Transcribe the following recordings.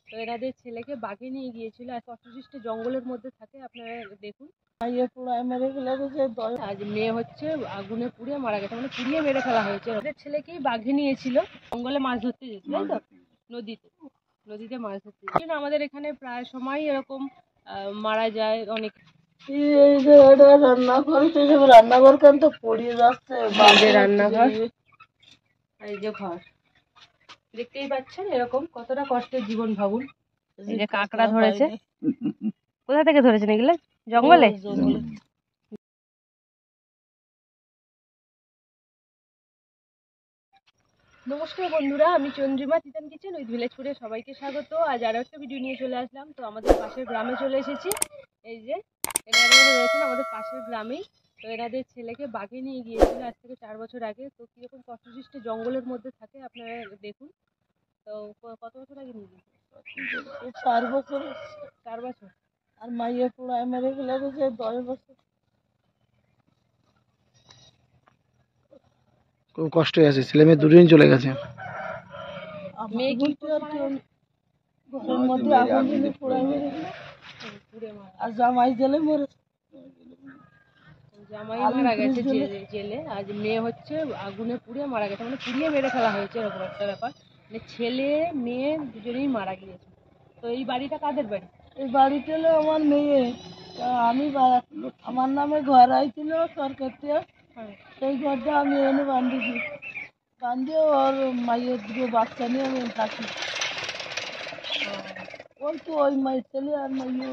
তো এনাদের ছেলেকে বাঘে নিয়ে গিয়েছিল। এক অসুস্থ জঙ্গলের মধ্যে থাকে, আপনারা দেখুন। আজ মেয়ে হচ্ছে আগুনে পুড়িয়ে মারা গেছে, মানে পুড়িয়ে মেরে ফেলা হয়েছে। ওদের ছেলেকেই বাঘে নিয়েছিল, জঙ্গলে মাছ ধরতে যেত, তাই তো? নদীতে মাছ ধরতে যেত। আমাদের এখানে প্রায় সময় এরকম মারা যায় অনেক। রান্নাঘর কেন তো পড়িয়ে যাচ্ছে, রান্নাঘর আর এই যে ঘর দেখতেই পাচ্ছেন। এরকম কতটা কষ্টের জীবন ভাবুন। এই যে কাঁকড়া ধরেছে, কোথা থেকে ধরেছেন এগুলো? জঙ্গলে। নমস্কার বন্ধুরা, আমি Chandrima Titan kitchen with village ফুডে সবাইকে স্বাগত। আজ আরও একটা ভিডিও নিয়ে চলে আসলাম। তো আমাদের পাশের গ্রামে চলে এসেছি। এই যে এনারা রয়েছেন আমাদের পাশের গ্রামেই। তো এনাদের ছেলেকে বাঘে নিয়ে গিয়েছিল আজ থেকে 4 বছর আগে। তো কীরকম কষ্টসৃষ্ট জঙ্গলের মধ্যে থাকে আপনারা দেখুন। তো কত বছর আগে নিয়ে গিয়েছিল? 4 বছর। 4 বছর। আর মাইয়া পোড়ায় মেরে ফেলে গেছে 10 বছর। খুব কষ্টে আছে, ছেলে মেয়ে দুটোই চলে গেছে। মেয়ে কি ঘরের মধ্যে আগুন জ্বলে পোড়ায় মেরে গেল, আর জামাই জেলে মরেছে। জামাই মারা গেছে জেলে। আজ মেয়ে হচ্ছে আগুনে পুড়িয়ে মারা গেছে, মানে পুড়িয়ে মেরে ফেলা হয়েছে, এরকম একটা ব্যাপার। মানে ছেলে মেয়ে দুজনেই মারা গিয়েছে। তো এই বাড়িটা কাদের বাড়ি? এই বাড়িতে হলো আমার মেয়ে। আমি আমার নামে ঘর আইছিল সরকার থেকে, সেই ঘরটা আমি এনে বান্ধিয়ে ওর মায়ের দুটো বাচ্চা নিয়ে আমি থাকি। ওই তো ওই মায়ের ছেলে আর মাইয়ে।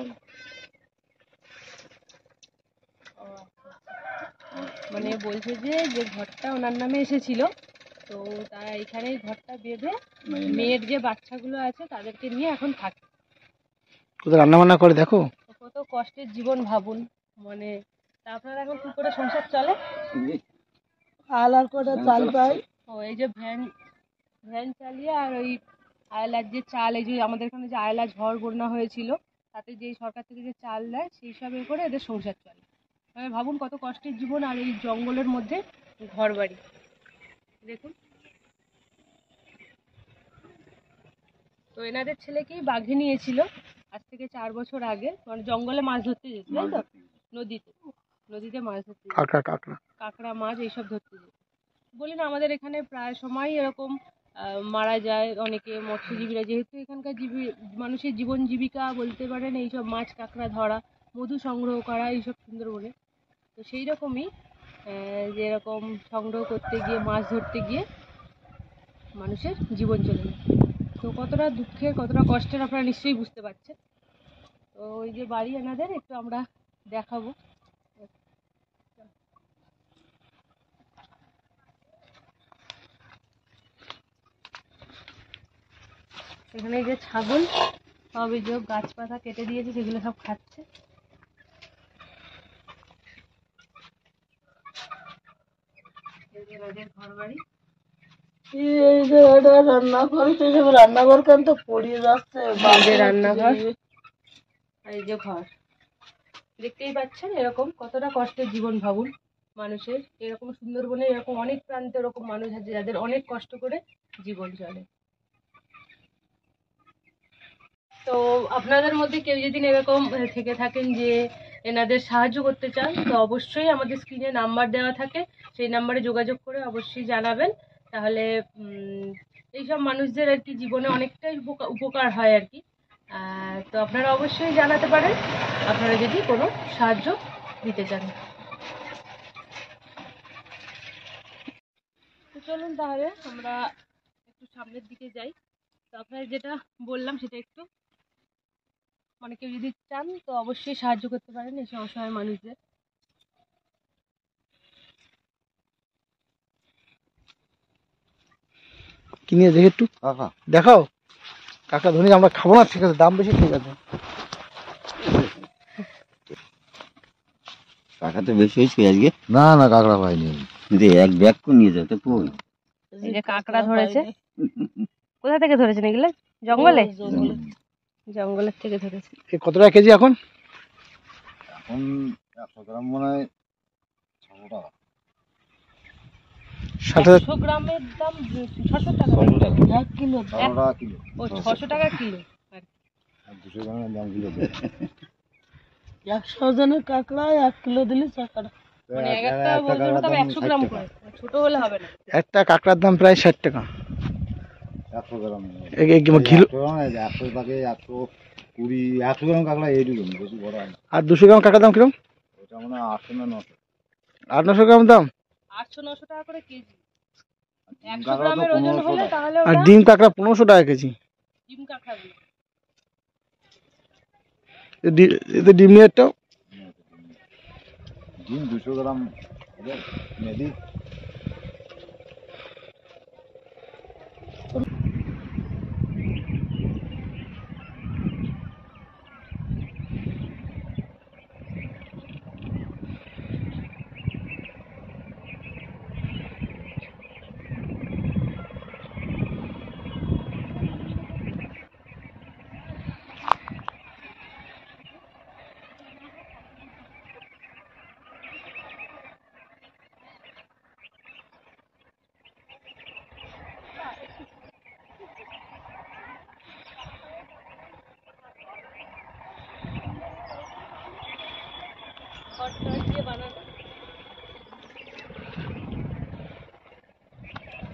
মানে বলছে যে ঘরটা ওনার নামে এসেছিল, তো তারা এখানেই ঘরটা বেঁধে মেয়ের যে বাচ্চাগুলো আছে তাদেরকে নিয়ে এখন থাকে। কোথায় রান্না বান্না করে দেখো, কত কষ্টের জীবন ভাবুন। মানে আপনারা এখন কি করে সংসার চলে? আলার করে চাল পাই। ও এই যে ভ্যান চালিয়ে, আর ওই আয়লার যে চাল, এই যে আমাদের এখানে যে আয়লা ঝড় বন্যা হয়েছিল তাতে যে সরকার থেকে যে চাল দেয় সেই সবে করে এদের সংসার চলে। মানে ভাবুন কত কষ্টের জীবন। আর এই জঙ্গলের মধ্যে ঘর বাড়ি দেখুন। তো এনাদের ছেলেকেই বাঘে নিয়েছিল আজ থেকে 4 বছর আগে, মানে জঙ্গলে মাছ ধরতে যেত, তাই তো? নদীতে মাছ ধরতে যেত, কাঁকড়া মাছ এইসব ধরতে যেত। বলি না, আমাদের এখানে প্রায় সময় এরকম মারা যায় অনেকে, মৎস্যজীবীরা। যেহেতু এখানকার মানুষের জীবন জীবিকা বলতে পারেন এইসব মাছ কাঁকড়া ধরা, মধু সংগ্রহ করা, এইসব সুন্দরবনে। তো সেই রকমই যেরকম সংগ্রহ করতে গিয়ে, মাছ ধরতে গিয়ে মানুষের জীবন চলে যায়। তো কতটা দুঃখের, কতটা কষ্টের আপনারা নিশ্চয়ই বুঝতে পারছেন। তো ওই যে বাড়ি এনাদের একটু আমরা দেখাবো। এখানে এই যে ছাগল সব এই যে গাছপাতা কেটে দিয়েছে, সেগুলো সব খাচ্ছে। রান্নাঘর কেন তো পড়িয়ে যাচ্ছে, রান্নাঘর আর এই যে ঘর দেখতেই পাচ্ছেন। এরকম কতটা কষ্টের জীবন ভাবুন মানুষের। এরকম সুন্দরবনে এরকম অনেক প্রান্তে এরকম মানুষ আছে যাদের অনেক কষ্ট করে জীবন চলে। তো আপনাদের মধ্যে কেউ যদি এরকম থেকে থাকেন যে এনাদের সাহায্য করতে চান, তো অবশ্যই আমাদের স্ক্রিনে নাম্বার দেওয়া থাকে, সেই নাম্বারে যোগাযোগ করে অবশ্যই জানাবেন। তাহলে এইসব মানুষদের আর কি জীবনে অনেকটাই উপকার হয় আর কি। তো আপনারা অবশ্যই জানাতে পারেন আপনারা যদি কোনো সাহায্য দিতে চান। তো চলুন তাহলে আমরা একটু সামনের দিকে যাই। তো আপনারা যেটা বললাম সেটা একটু, মানে কেউ যদি চান তো অবশ্যই সাহায্য করতে পারেন এইসব অসহায় মানুষদের। কিনে দেখে একটু দেখাও। কাকা ধনী আমরা খাবো না, ঠিক আছে, দাম বেশি, ঠিক আছে। কাকা তো বেশি হয়েছে আজকে। না না কাঁকড়া পাইনি, এক ব্যাগ করে নিয়ে যাও তো। কই এই যে কাঁকড়া ধরেছে, কোথা থেকে ধরেছেন এগুলো? জঙ্গলের থেকে ধরেছে। কত টাকা কেজি এখন? এখন 100 গ্রাম মনে হয় 600 টাকা। 100 গ্রামের দাম 600 টাকা। 1 কিলো 600 টাকা কিলো। ও 600 টাকা কিলো আর কি। 200 গ্রামের দাম কিলো দেয়। 100 জনের কাঁকড়া 1 কিলো দিলে 100 টাকা। মানে এক একটা একটা ওজন কাঁকড়ার তবে দাম 100 60 গ্রাম টাকা। করে, ছোট হলে হবে না। একটা কাঁকড়ার দাম প্রায় 60 টাকা। 100 গ্রাম কিলো 100 গ্রাম 100 পাকে 120 100 গ্রাম কাঁকড়া এইটুকু বেশি বড় হয় না। আর 200 গ্রাম কাঁকড়ার দাম কিরকম? ওটা মনে হয় 800 না 900। 800-900 গ্রাম দাম। 800-900 টাকা করে কেজি। ডিম 100 কাঁকড়া তো গ্রামের ওজন 1500 হলে টাকা। তাহলে আর ওটা ডিম কাঁকড়া 1500 টাকা কেজি। ডিম কাঁকড়াগুলো। এতে ডিম রেটটাও ডিম 200 গ্রাম মেদি। খড় দিয়ে বানানো।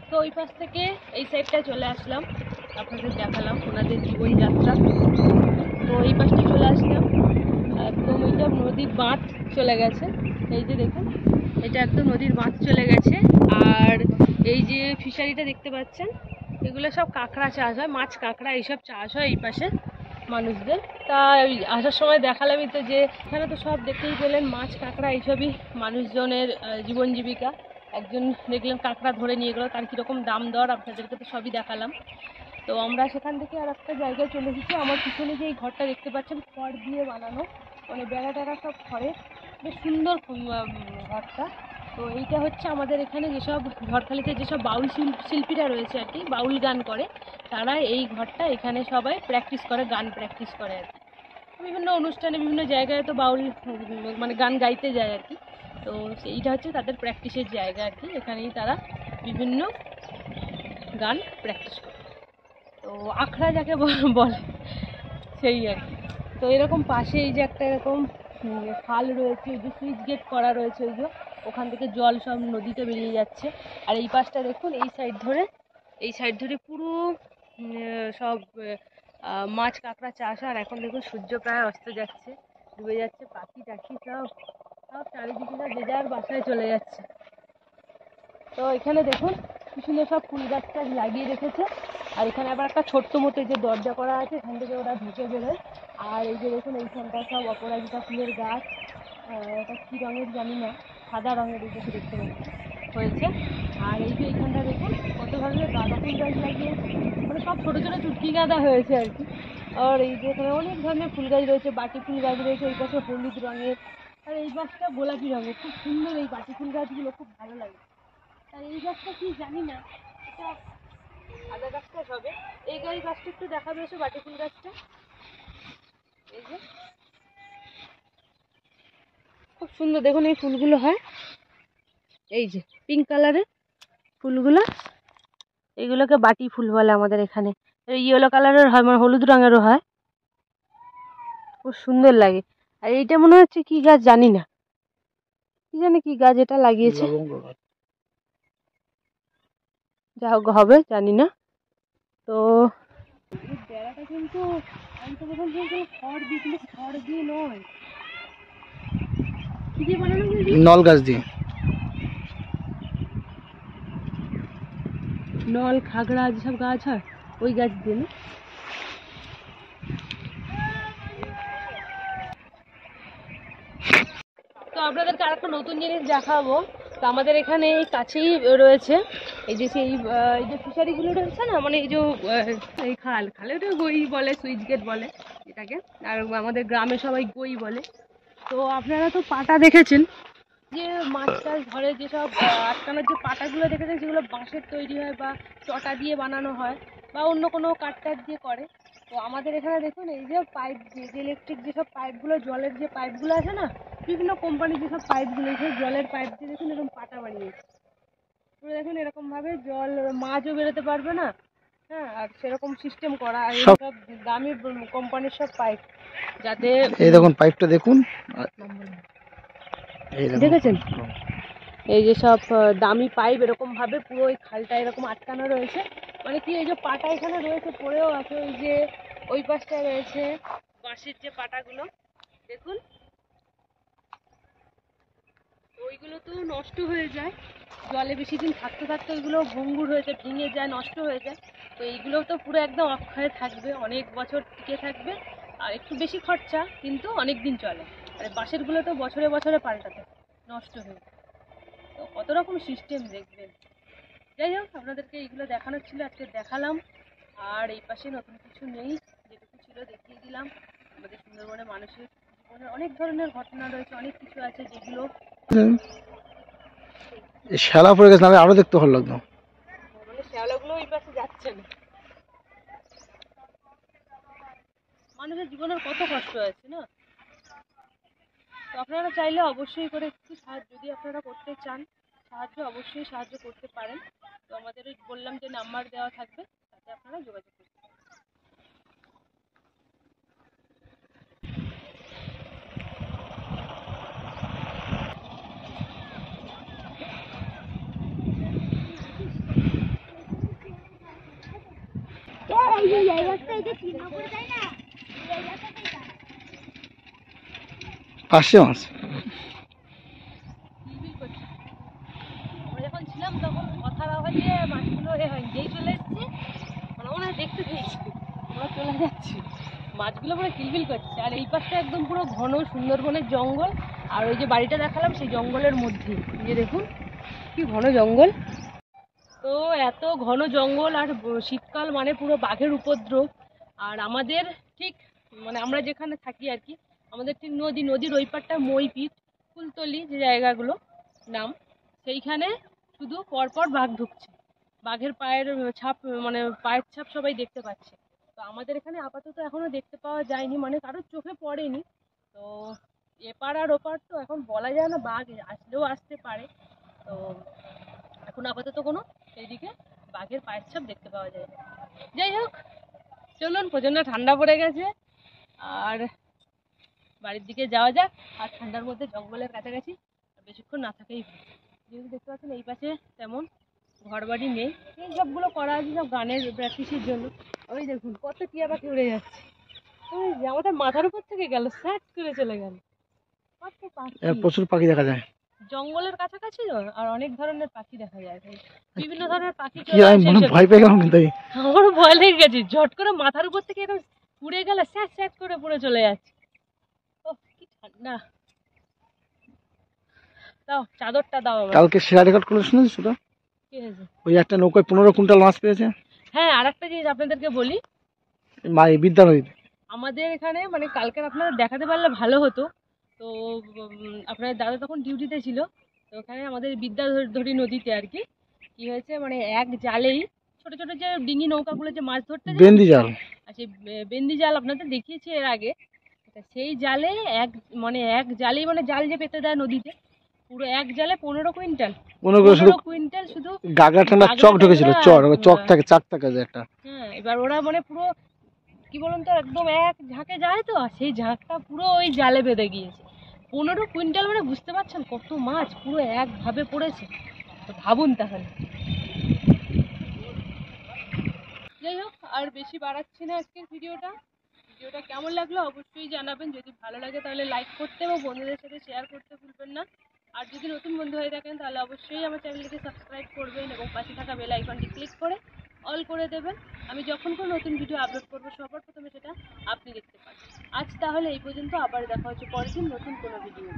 তো ওই পাশ থেকে এই সাইডটা চলে আসলাম, আপনাদের দেখালাম ওনাদের জীবনযাত্রা। তো এই পাশটা চলে আসলাম, একদম এইটা নদীর বাঁধ চলে গেছে। এই যে দেখুন, এটা একদম নদীর বাঁধ চলে গেছে। আর এই যে ফিশারিটা দেখতে পাচ্ছেন, এগুলো সব কাঁকড়া চাষ হয়, মাছ কাঁকড়া এইসব চাষ হয় এই পাশে মানুষদের। তা ওই আসার সময় দেখালামই তো যে এখানে তো সব দেখতেই পেলেন, মাছ কাঁকড়া এইসবই মানুষজনের জীবন জীবিকা। একজন দেখলাম কাঁকড়া ধরে নিয়ে গেলো, তার কীরকম দাম দর আপনাদেরকে তো সবই দেখালাম। তো আমরা সেখান থেকে আর একটা জায়গায় চলে এসেছি। আমার পিছনে যে এই ঘরটা দেখতে পাচ্ছেন, খড় দিয়ে বানানো, মানে বেড়া টেড়া সব খড়ের, বেশ সুন্দর ঘরটা। তো এইটা হচ্ছে আমাদের এখানে যেসব ঝড়খালিতে যেসব বাউল শিল্পীরা রয়েছে আর কি, বাউল গান করে, তারা এই ঘরটা এখানে সবাই প্র্যাকটিস করে, গান প্র্যাকটিস করে আর কি। বিভিন্ন অনুষ্ঠানে বিভিন্ন জায়গায় তো বাউল মানে গান গাইতে যায় আর কি। তো এইটা হচ্ছে তাদের প্র্যাকটিসের জায়গা আর কি, এখানেই তারা বিভিন্ন গান প্র্যাকটিস করে। তো আখড়া যাকে বলে সেই আর কি। তো এরকম পাশে এই যে একটা এরকম খাল রয়েছে, ওই যে সুইচ গেট করা রয়েছে, ওই যে ওখান থেকে জল সব নদীতে বেরিয়ে যাচ্ছে। আর এই পাশটা দেখুন, এই সাইড ধরে পুরো সব মাছ কাঁকড়া চাষ। আর এখন দেখুন সূর্য প্রায় অস্ত যাচ্ছে, ডুবে যাচ্ছে, পাখি টাখি সব সব চারিদিকে যে যার বাসায় চলে যাচ্ছে। তো এখানে দেখুন কি সুন্দর সব ফুল গাছ টাছ লাগিয়ে রেখেছে। আর এখানে আবার একটা ছোট্ট মতো এই যে দরজা করা আছে, এখান থেকে ওরা ঢুকে বেরোয়। আর এই যে দেখুন এইখানটা সব অপরাজিতা ফুলের গাছ, এটা কী রঙের জানি না, সাদা রঙের এই দেখে দেখতে হয়েছে। আর এই যে এইখানটা দেখুন কত ধরনের গাঁদা ফুল গাছ লাগিয়েছে, মানে সব ছোটো ছোটো চুটকি গাঁদা হয়েছে আর কি। আর এই যে এখানে অনেক ধরনের ফুল গাছ রয়েছে, বাটি ফুল গাছ রয়েছে, এই পাশে হলুদ রঙের, আর এই গাছটা গোলাপি রঙের, খুব সুন্দর। এই বাটি ফুল গাছগুলো খুব ভালো লাগে। আর এই গাছটা কি জানি না, এটা আদা গাছটা হবে। এই গাছটা একটু দেখাবে এসে, বাটি ফুল গাছটা। এই যে খুব সুন্দর, দেখুন এই ফুলগুলো হয়, এই যে পিঙ্ক কালারের ফুলগুলো, এইগুলোকে বাটি ফুল বলে আমাদের এখানে। ইয়েলো কালারের হয়, মানে হলুদ রঙেরও হয়, খুব সুন্দর লাগে। আর এইটা মনে হচ্ছে কি গাছ জানি না, কি জানি কি গাছ এটা লাগিয়েছে, যা হোক হবে জানি না। তো বেড়াটা কিন্তু আমি তো বলছি খড় দিয়ে, কিন্তু খড় দিয়ে নয়, কি দিয়ে বানানো হয়েছে? নল গাছ দিয়ে। নল খাগড়া যেসব গাছ হয় ওই গাছ দিয়ে না। তো আপনাদেরকে আর একটা নতুন জিনিস দেখাবো। তো আমাদের এখানে এই কাছেই রয়েছে এই যে সেই এই যে ফিশারিগুলো রয়েছে না, মানে এই যে এই খালে ওটা গই বলে, সুইচ গেট বলে এটাকে, আর আমাদের গ্রামে সবাই গই বলে। তো আপনারা তো পাটা দেখেছেন, যে মাছ টাছ ধরে যেসব আটকানোর যে পাটাগুলো দেখেছেন, সেগুলো বাঁশের তৈরি হয় বা চটা দিয়ে বানানো হয় বা অন্য কোনো কাঠ টাঠ দিয়ে করে। তো আমাদের এখানে দেখুন এই যে পাইপ, যে ইলেকট্রিক যেসব পাইপগুলো, জলের যে পাইপগুলো আছে না, বিভিন্ন কোম্পানির যেসব পাইপগুলো, সেই জলের পাইপ দিয়ে দেখুন এরকম পাটা বানিয়েছে। পুরো দেখুন এরকমভাবে জল, মাছও বেরোতে পারবে না, হ্যাঁ, আর সেরকম সিস্টেম করা, আর সব- সব দামি কোম্পানির সব পাইপ, যাতে এই দেখুন পাইপটা দেখুন, এই দেখুন। দেখেছেন? এই যে সব দামি পাইপ এরকম ভাবে পুরো ওই খালটা এরকম আটকানো রয়েছে, মানে কি এই যে পাটা এখানে রয়েছে পড়েও আছে, ওই যে ওই পাশটায় রয়েছে বাঁশের যে পাটাগুলো দেখুন, ওইগুলো তো নষ্ট হয়ে যায় জলে বেশি দিন থাকতে থাকতে, ওইগুলো ভঙ্গুর হয়ে যায়, ভেঙে যায়, নষ্ট হয়ে যায়। তো এইগুলো তো পুরো একদম অক্ষয়ে থাকবে, অনেক বছর টিকে থাকবে, আর একটু বেশি খরচা কিন্তু অনেক দিন চলে। আর বাঁশেরগুলো তো বছরে বছরে পাল্টাতে নষ্ট হয়ে যায়। তো কত রকম সিস্টেম দেখবেন। যাই হোক, আপনাদেরকে এইগুলো দেখানোর ছিল, আজকে দেখালাম। আর এই পাশে নতুন কিছু নেই, যেটুকু ছিল দেখিয়ে দিলাম। আমাদের সুন্দরবনে মানুষের জীবনের অনেক ধরনের ঘটনা রয়েছে, অনেক কিছু আছে যেগুলো এই শ্যালা পড়ে গেছে, আরো দেখতে ভালো লাগতো। মানে শ্যাওলাগুলো এই পাশে যাচ্ছে না। মানুষের জীবনের কত কষ্ট আছে না। তো আপনারা চাইলে অবশ্যই করে একটু সাহায্য, যদি আপনারা করতে চান সাহায্য, অবশ্যই সাহায্য করতে পারেন। তো আমাদের ওই বললাম যে নাম্বার দেওয়া থাকবে, তাতে আপনারা যোগাযোগ করতে পারেন। পাশে মাছ। কিলবিল করছে। আমরা যখন ছিলাম তখন কথার আওয়াজে মাছগুলো হয়, যেই চলে এসছে মানে মনে হয় দেখতে পেয়েছি আমরা চলে যাচ্ছি, মাছগুলো পুরো কিলবিল করছে। আর এই পাশটা একদম পুরো ঘন সুন্দরবনের জঙ্গল, আর ওই যে বাড়িটা দেখালাম সেই জঙ্গলের মধ্যে, যে দেখুন কি ঘন জঙ্গল। তো এত ঘন জঙ্গল, আর শীতকাল মানে পুরো বাঘের উপদ্রব। আর আমাদের ঠিক মানে আমরা যেখানে থাকি আর কি, আমাদের ঠিক নদীর ওই পারটা মইপিট, ফুলতলি যে জায়গাগুলো নাম, সেইখানে শুধু পরপর বাঘ ঢুকছে, বাঘের পায়ের ছাপ, মানে পায়ের ছাপ সবাই দেখতে পাচ্ছে। তো আমাদের এখানে আপাতত এখনো দেখতে পাওয়া যায়নি, মানে কারোর চোখে পড়েনি। তো এপার আর ওপার তো এখন বলা যায় না, বাঘ আসলেও আসতে পারে। তো এখন আপাতত কোনো এইদিকে বাঘের পায়ের ছাপ দেখতে পাওয়া যায় না। যাই হোক, চলুন, প্রচণ্ড ঠান্ডা পড়ে গেছে, আর বাড়ির দিকে যাওয়া যাক। আর ঠান্ডার মধ্যে জঙ্গলের কাছাকাছি বেশিক্ষণ না থাকাই ভালো। যেহেতু দেখতে পাচ্ছেন এই পাশে তেমন ঘর বাড়ি নেই, এই সবগুলো করা আছে সব গানের প্র্যাকটিসের জন্য। ওই দেখুন কত টিয়া পাখি উড়ে যাচ্ছে, ওই যে আমাদের মাথার উপর থেকে গেল, স্যাট করে চলে গেল। কত পাখি, প্রচুর পাখি দেখা যায়। জঙ্গলের কাছাকাছি তো, আর অনেক ধরনের পাখি দেখা যায়, বিভিন্ন ধরনের পাখি কি চলে আমি আসে মনে এইসব। ভয় পেয়ে গেলাম কিন্তু এই। আমারও ভয় লেগে গেছে, ঝট করে মাথার উপর থেকে এরকম উড়ে গেলে স্যাট স্যাট করে পড়ে চলে যাচ্ছে। ও কি ঠান্ডা। দাও চাদরটা দাও আমার। কালকে শেয়ার রেকর্ড করে শুনেছিস ওটা? কি হয়েছে? ওই একটা নৌকায় 15 কুইন্টাল মাছ পেয়েছে। হ্যাঁ, আর একটা জিনিস আপনাদেরকে বলি, মা এই বিদ্যা নদীতে। আমাদের এখানে মানে কালকে আপনারা দেখাতে পারলে ভালো হতো। তো আপনার দাদা তখন ডিউটিতে ছিল, তো ওখানে আমাদের বিদ্যাধরী নদীতে আর কি কি হয়েছে, মানে এক জালেই ছোট ছোট যে ডিঙি নৌকাগুলো যে মাছ ধরতে যায়, বেন্দি জাল। আর সেই বেন্দি জাল আপনাদের দেখিয়েছি এর আগে। তা সেই জালে এক জালেই মানে জাল যে পেতে দেয় নদীতে, পুরো এক জালে 15 কুইন্টাল, মনে করে শুধু 15 কুইন্টাল শুধু গাগরা ঠান্ডা চক ঢুকেছিল, চক থাকে, চাক থাকে যে একটা। হ্যাঁ, এবার ওরা মানে পুরো কি বলুন তো, একদম এক ঝাঁকে যায় তো, আর সেই ঝাঁকটা পুরো ওই জালে বেঁধে গিয়েছে। 15 কুইন্টাল মানে বুঝতে পারছেন কত মাছ পুরো একভাবে পড়েছে। তো ভাবুন তাহলে। যাই হোক, আর বেশি বাড়াচ্ছি না আজকের ভিডিওটা কেমন লাগলো অবশ্যই জানাবেন। যদি ভালো লাগে তাহলে লাইক করতে এবং বন্ধুদের সাথে শেয়ার করতে ভুলবেন না। আর যদি নতুন বন্ধু হয়ে থাকেন তাহলে অবশ্যই আমার চ্যানেলটিকে সাবস্ক্রাইব করবেন এবং পাশে থাকা বেল আইকনটি ক্লিক করে অল করে দেবেন। আমি যখন কোনো নতুন ভিডিও আপলোড করবো সবার প্রথমে সেটা আপনি দেখতে পাবেন। আজ তাহলে এই পর্যন্ত, আবার দেখা হচ্ছে পরের দিন নতুন কোনো ভিডিও।